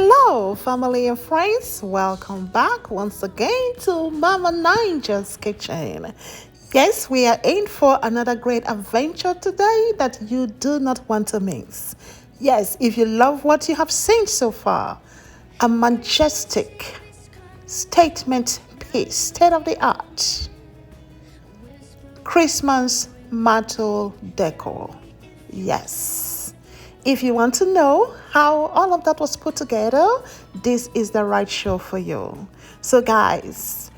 Hello, family and friends. Welcome back once again to Mama Ninja's Kitchen. Yes, we are in for another great adventure today that you do not want to miss. Yes, if you love what you have seen so far, a majestic statement piece, state of the art, Christmas mantle decor. Yes. If you want to know how all of that was put together, this is the right show for you. So guys,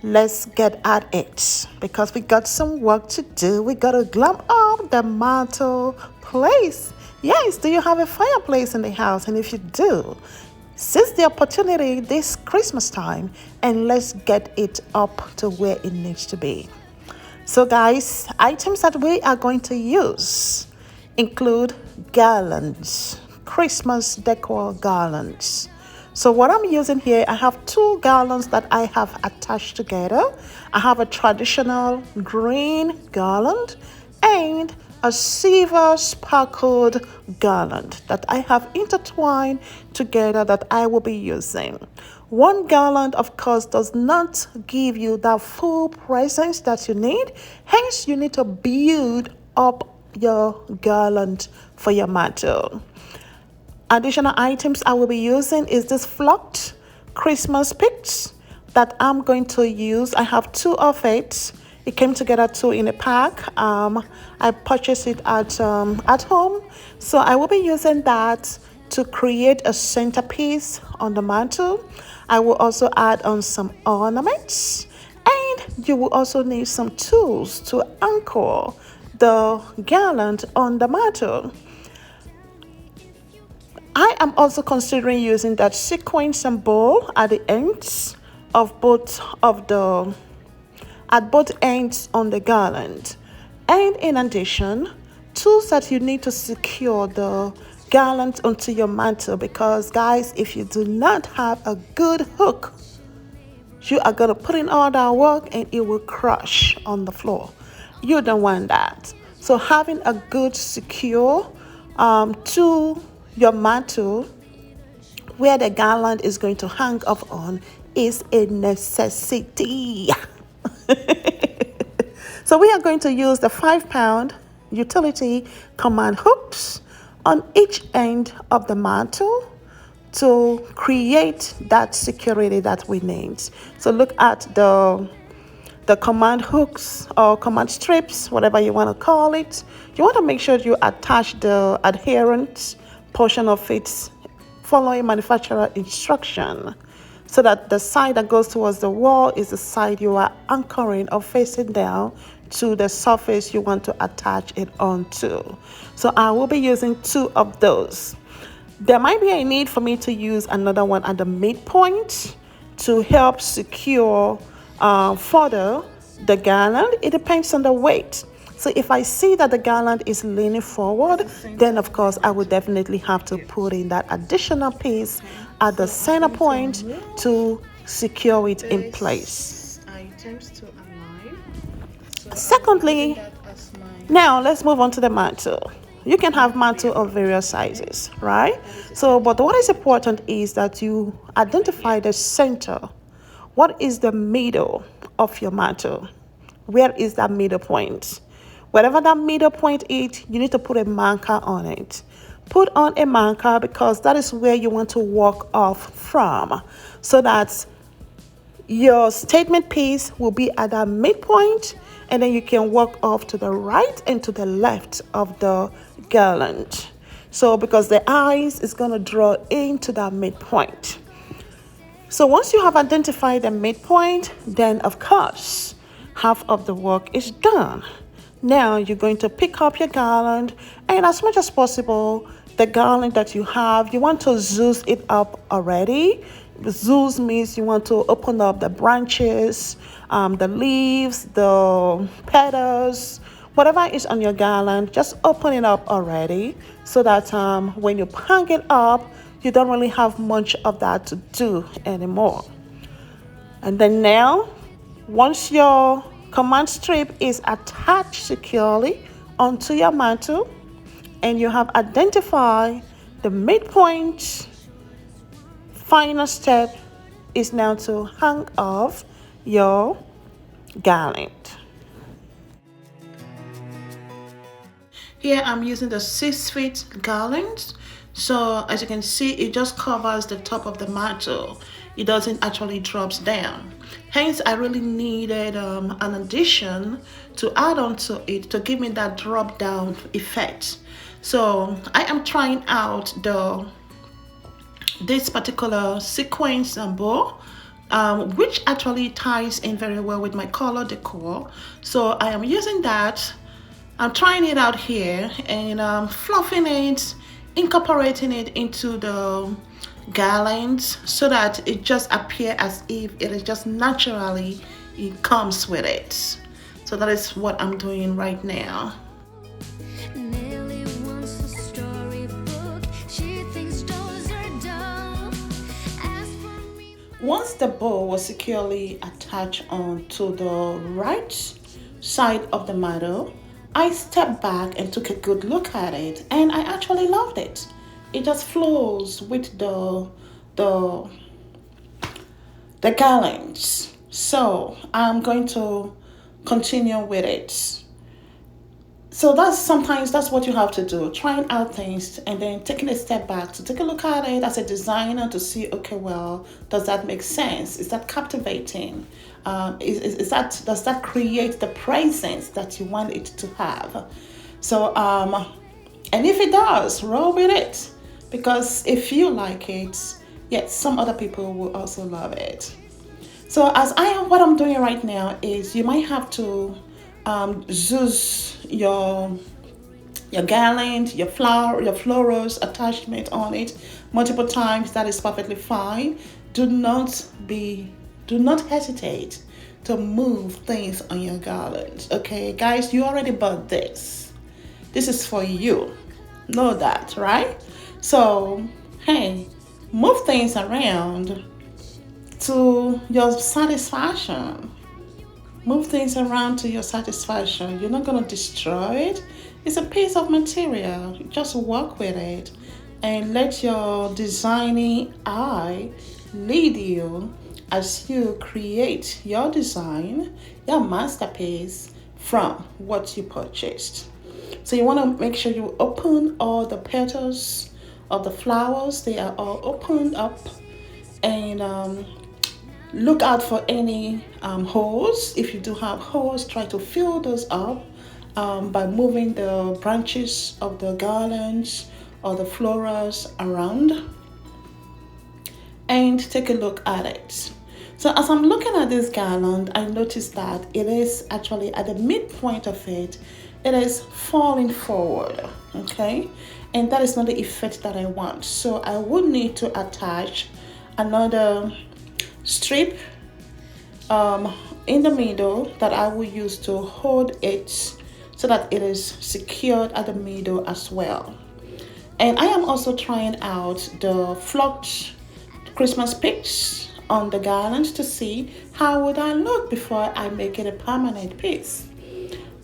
let's get at it because we got some work to do. We got to glam up the mantle place. Yes, do you have a fireplace in the house? And if you do, seize the opportunity this Christmas time and let's get it up to where it needs to be. So guys, items that we are going to use include garlands, Christmas decor garlands. So what I'm using here, I have two garlands that I have attached together. I have a traditional green garland and a silver sparkled garland that I have intertwined together that I will be using. One garland, of course, does not give you that full presence that you need. Hence, you need to build up your garland for your mantle. Additional items I will be using is this flocked Christmas picks that I'm going to use. I have two of it. It came together two in a pack. I purchased it at home, so I will be using that to create a centerpiece on the mantle. I will also add on some ornaments, and you will also need some tools to anchor the garland on the mantle. I am also considering using that sequin symbol at the ends of both ends on the garland. And in addition, tools that you need to secure the garland onto your mantle, because guys, if you do not have a good hook, you are going to put in all that work and it will crush on the floor. You don't want that. So having a good secure to your mantle where the garland is going to hang up on is a necessity. So we are going to use the 5-pound utility command hooks on each end of the mantle to create that security that we need. So look at the command hooks or command strips, whatever you want to call it. You want to make sure you attach the adherent portion of it following manufacturer instruction, so that the side that goes towards the wall is the side you are anchoring or facing down to the surface you want to attach it onto. So I will be using two of those. There might be a need for me to use another one at the midpoint to help secure further the garland. It depends on the weight. So if I see that the garland is leaning forward, then of course I would definitely have to put in that additional piece at the center point to secure it in place. Secondly, now let's move on to the mantle. You can have mantle of various sizes, right? So, but what is important is that you identify the center. What is the middle of your mantle? Where is that middle point? Whatever that middle point is, you need to put a marker on it. Put on a marker because that is where you want to walk off from, so that your statement piece will be at that midpoint, and then you can walk off to the right and to the left of the garland. So because the eyes is going to draw into that midpoint. So once you have identified the midpoint, then of course, half of the work is done. Now you're going to pick up your garland, and as much as possible, the garland that you have, you want to zooz it up already. Zooz means you want to open up the branches, the leaves, the petals, whatever is on your garland, just open it up already so that when you hang it up, you don't really have much of that to do anymore. And then now, once your command strip is attached securely onto your mantle and you have identified the midpoint Final step is now to hang off your garland. Here I'm using the 6 feet garland. So as you can see, it just covers the top of the mantle. It doesn't actually drops down. Hence, I really needed an addition to add on to it to give me that drop down effect. So I am trying out this particular sequence and bow, which actually ties in very well with my color decor. So I am using that. I'm trying it out here and fluffing it, incorporating it into the garlands so that it just appears as if it is just naturally, it comes with it. So that is what I'm doing right now. Once the bow was securely attached onto the right side of the mantle, I stepped back and took a good look at it, and I actually loved it. It just flows with the garlands. So I'm going to continue with it. So sometimes that's what you have to do, trying out things and then taking a step back to take a look at it as a designer to see, okay, well, does that make sense? Is that captivating? Does that create the presence that you want it to have? So and if it does, roll with it, because if you like it, yes, some other people will also love it. So what I'm doing right now is you might have to use your garland, your florals attachment on it multiple times. That is perfectly fine. Do not hesitate to move things on your garland. Okay, guys, you already bought this. This is for you. Know that, right? So, hey, move things around to your satisfaction. Move things around to your satisfaction. You're not going to destroy it. It's a piece of material. Just work with it and let your designing eye lead you as you create your design, your masterpiece from what you purchased. So you want to make sure you open all the petals of the flowers. They are all opened up, and look out for any holes. If you do have holes, try to fill those up by moving the branches of the garlands or the florals around, and take a look at it. So as I'm looking at this garland, I noticed that it is actually at the midpoint of it, it is falling forward, okay? And that is not the effect that I want. So I would need to attach another strip in the middle that I will use to hold it so that it is secured at the middle as well. And I am also trying out the flocked Christmas pics on the garland to see how would I look before I make it a permanent piece,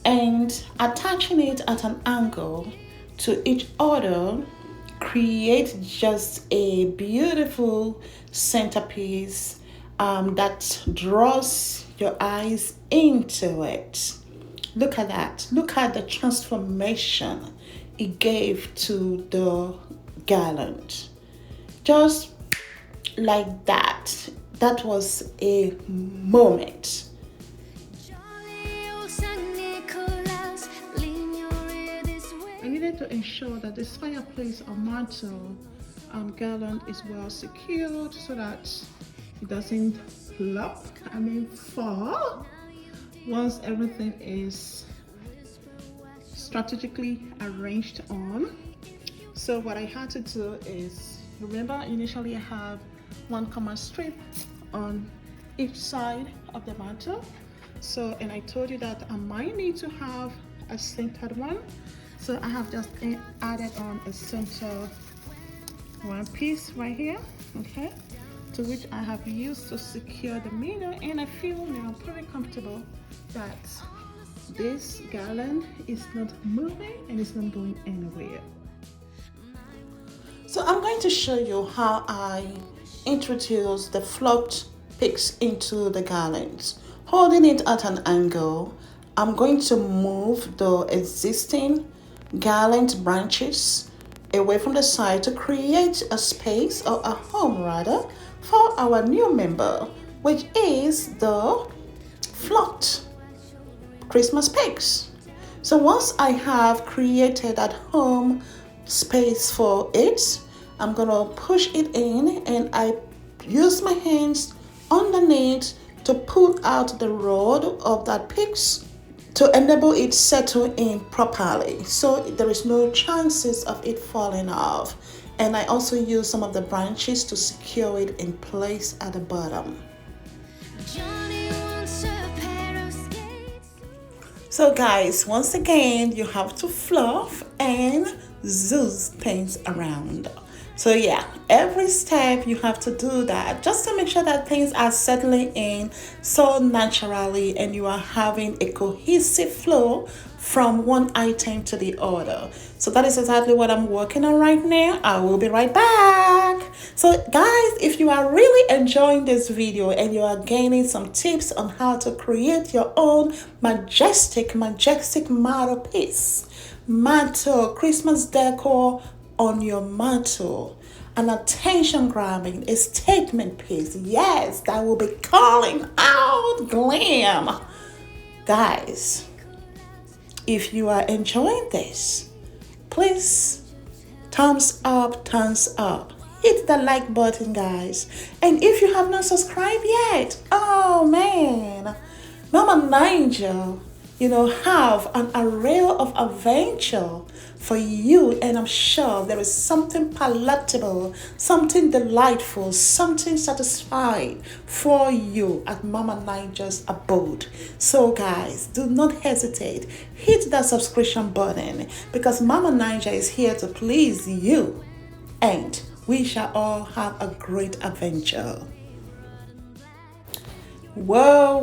and attaching it at an angle to each other create just a beautiful centerpiece that draws your eyes into it. Look at that. Look at the transformation it gave to the garland. Just like that. That was a moment. I needed to ensure that this fireplace or mantle garland is well secured so that it doesn't fall once everything is strategically arranged on. So what I had to do is, remember initially I have one common strip on each side of the mantle. So, and I told you that I might need to have a centered one. So I have just added on a center one piece right here, okay, to which I have used to secure the middle, and I feel now pretty comfortable that this garland is not moving and it's not going anywhere. So I'm going to show you how I introduce the flocked picks into the garlands. Holding it at an angle, I'm going to move the existing garland branches away from the side to create a space, or a home rather, for our new member, which is the flocked Christmas picks. So once I have created that home space for it, I'm gonna push it in, and I use my hands underneath to pull out the rod of that picks to enable it settle in properly, so there is no chances of it falling off. And I also use some of the branches to secure it in place at the bottom. So guys, once again, you have to fluff and zhuzh things around. So yeah, every step you have to do that just to make sure that things are settling in so naturally and you are having a cohesive flow from one item to the other. So that is exactly what I'm working on right now. I will be right back. So guys, if you are really enjoying this video and you are gaining some tips on how to create your own majestic mantle piece, mantle, Christmas decor on your mantle, an attention grabbing, a statement piece, yes, that will be calling out glam. Guys, if you are enjoying this, please thumbs up, hit the like button, guys. And if you have not subscribed yet, oh man, Mama Nigel, have an array of adventure for you, and I'm sure there is something palatable, something delightful, something satisfying for you at Mama Nigel's abode. So guys, do not hesitate, hit that subscription button, because Mama Nigel is here to please you, and we shall all have a great adventure. Whoa.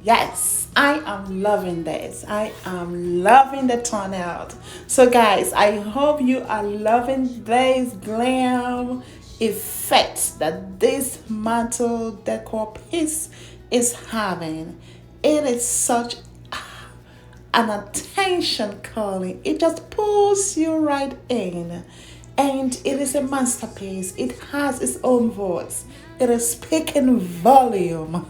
Yes, I am loving this. I am loving the turnout. So guys, I hope you are loving this glam effect that this mantle decor piece is having. It is such an attention calling. It just pulls you right in. And it is a masterpiece. It has its own voice. It is speaking volume.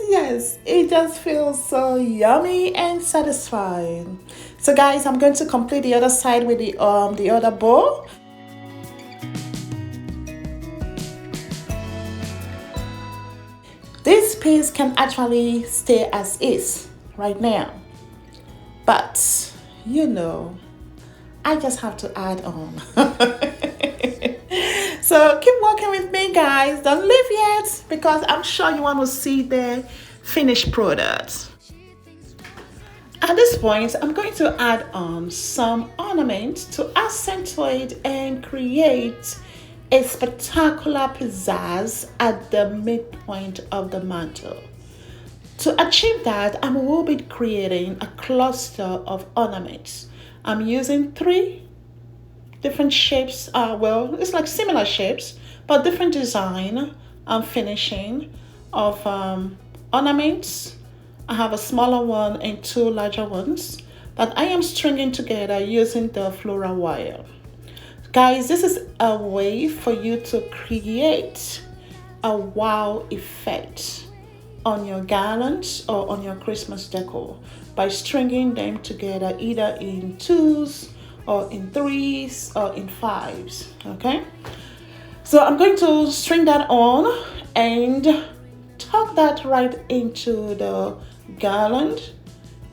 Yes. It just feels so yummy and satisfying. So guys, I'm going to complete the other side with the other bow. This piece can actually stay as is right now, but I just have to add on. So keep working with me, guys. Don't leave yet, because I'm sure you want to see the finished product. At this point, I'm going to add on some ornaments to accentuate and create a spectacular pizzazz at the midpoint of the mantle. To achieve that, I will be creating a cluster of ornaments. I'm using 3 different shapes. It's like similar shapes, but different design and finishing of ornaments. I have a smaller one and 2 larger ones that I am stringing together using the floral wire. Guys, this is a way for you to create a wow effect on your garlands or on your Christmas decor by stringing them together either in 2s or in 3s or in 5s. Okay, so I'm going to string that on and tuck that right into the garland.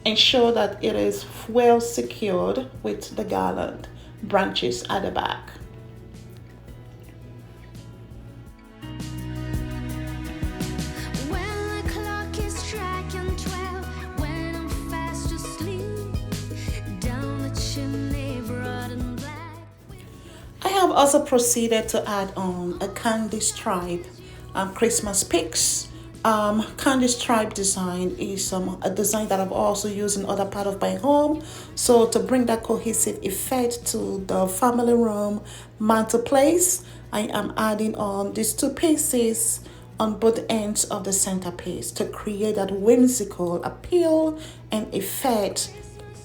Ensure that it is well secured with the garland branches at the back. I have also proceeded to add on a candy stripe Christmas picks candy stripe design is a design that I've also used in other part of my home. So to bring that cohesive effect to the family room mantle place, I am adding on these two pieces on both ends of the centerpiece to create that whimsical appeal and effect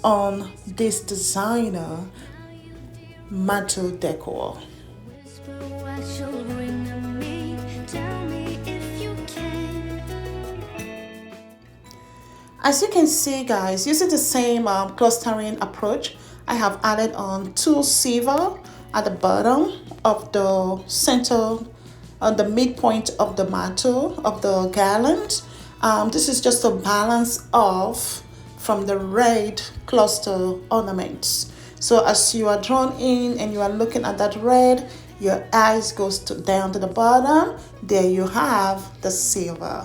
on this designer mantle decor. As you can see, guys, using the same clustering approach, I have added on two silver at the bottom of the center, on the midpoint of the mantle of the garland. This is just to balance off from the red cluster ornaments. So as you are drawn in and you are looking at that red, your eyes goes down to the bottom. There you have the silver.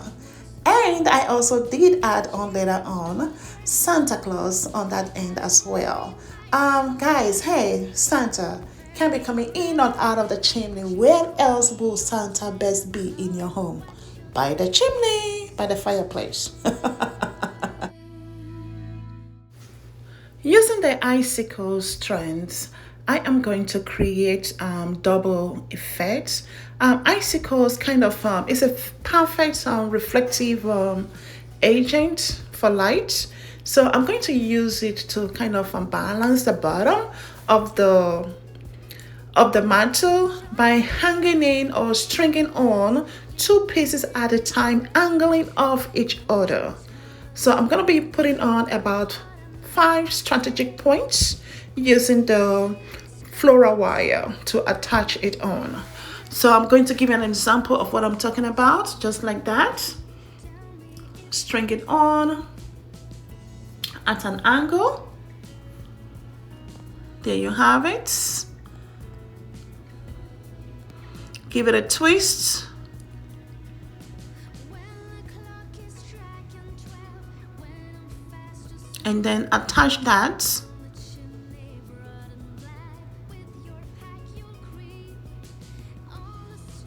And I also did add on later on Santa Claus on that end as well. Guys, hey, Santa can be coming in or out of the chimney. Where else will Santa best be in your home? By the chimney, by the fireplace. Using the icicle strands, I am going to create double effects. Icicles kind of is a perfect reflective agent for light. So I'm going to use it to kind of balance the bottom of the mantle by hanging in or stringing on two pieces at a time, angling off each other. So I'm going to be putting on about 5 strategic points using the floral wire to attach it on. So I'm going to give you an example of what I'm talking about, just like that. String it on at an angle. There you have it. Give it a twist. And then attach that.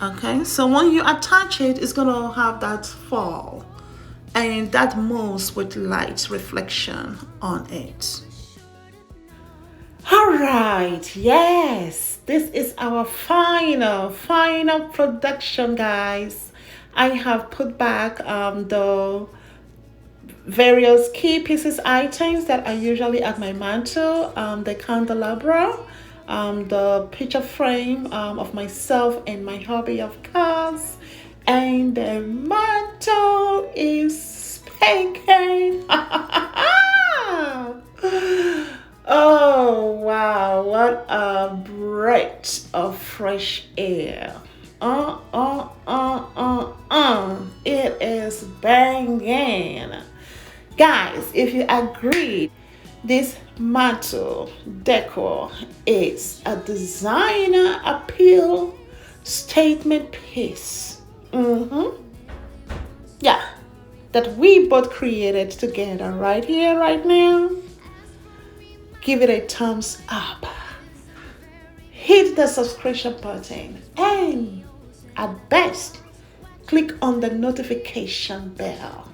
Okay, so when you attach it, it's gonna have that fall, and that moves with light reflection on it. All right, yes, this is our final production, guys. I have put back the various key pieces items that are usually at my mantle, the candelabra, the picture frame of myself and my hobby of cars, and the mantle is spanking. Oh wow, what a breath of fresh air. It is banging. Guys, if you agree, this mantle decor is a designer appeal statement piece. Yeah, that we both created together right here, right now. Give it a thumbs up. Hit the subscription button, and at best, click on the notification bell,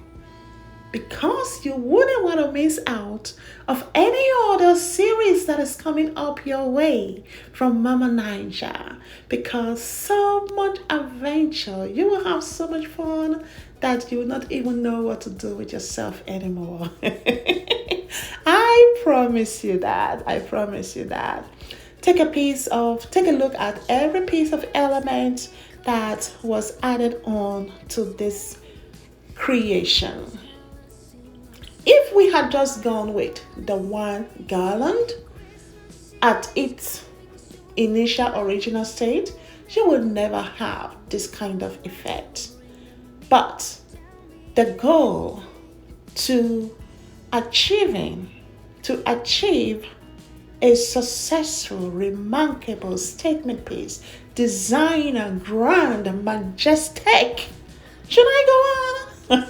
because you wouldn't want to miss out of any other series that is coming up your way from Mama Ninja, because so much adventure, you will have so much fun that you will not even know what to do with yourself anymore. I promise you that. Take a look at every piece of element that was added on to this creation. If we had just gone with the one garland at its initial original state, you would never have this kind of effect. But the goal to achieve a successful, remarkable statement piece, designer, grand, majestic. Should I go on?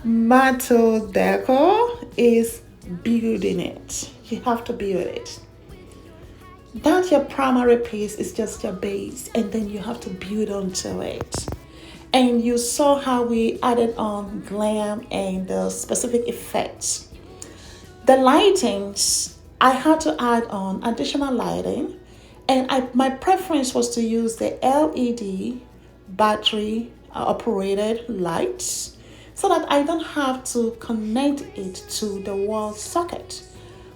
Mantle decor is building it. You have to build it. That your primary piece is just your base, and then you have to build onto it. And you saw how we added on glam and the specific effects. The lightings, I had to add on additional lighting, and my preference was to use the LED battery operated lights so that I don't have to connect it to the wall socket.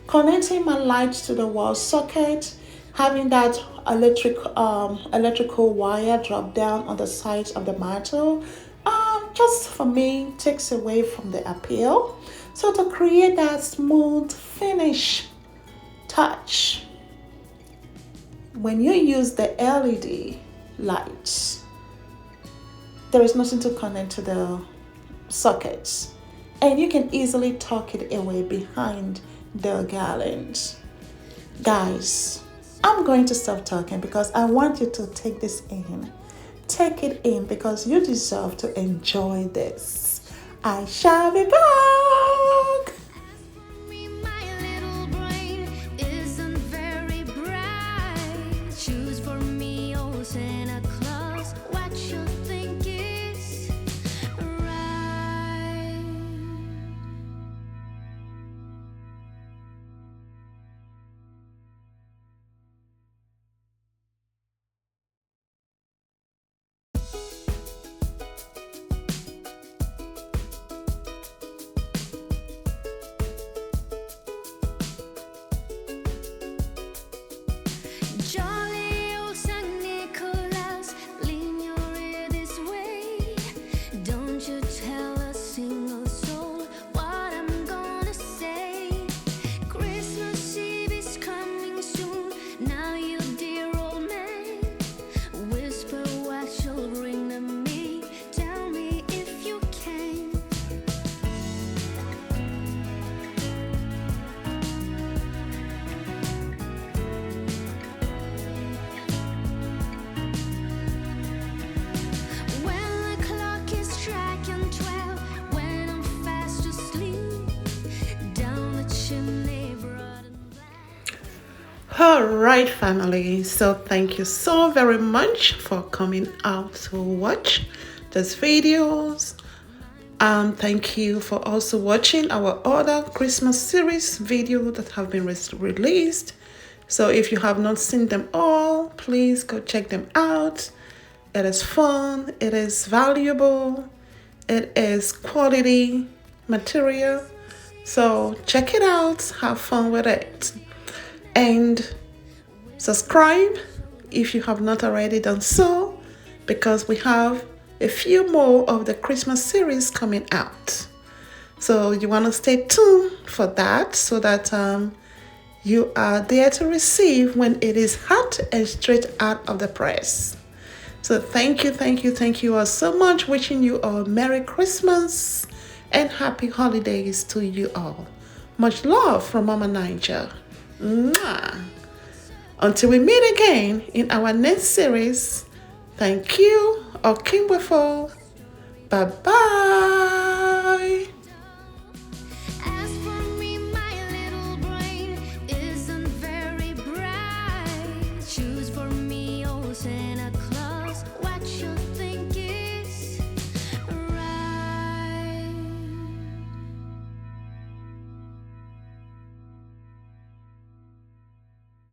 Connecting my lights to the wall socket, having that electrical wire drop down on the sides of the mantle, just for me takes away from the appeal. So to create that smooth finish touch, when you use the LED lights, there is nothing to connect to the sockets, and you can easily tuck it away behind the garlands. Guys, I'm going to stop talking because I want you to take this in. Take it in because you deserve to enjoy this. I shall be back. Jolly old Saint Nicholas, lean your ear this way. Don't you tell a single soul what I'm gonna say. Christmas Eve is coming soon. Now, you dear old man, whisper what you'll bring to me. Tell me if you can. When the clock is striking 12, when I'm fast asleep, down the chimney broad and black. All right, family. So thank you so very much for coming out to watch these videos. Thank you for also watching our other Christmas series video that have been released. So if you have not seen them all, please go check them out. It is fun, it is valuable, it is quality material. So check it out, have fun with it. And subscribe if you have not already done so, because we have a few more of the Christmas series coming out. So you want to stay tuned for that so that you are there to receive when it is hot and straight out of the press. So thank you all so much. Wishing you all Merry Christmas and Happy Holidays to you all. Much love from Mama Niger. Mwah. Until we meet again in our next series, thank you, Okingwefo. Bye-bye.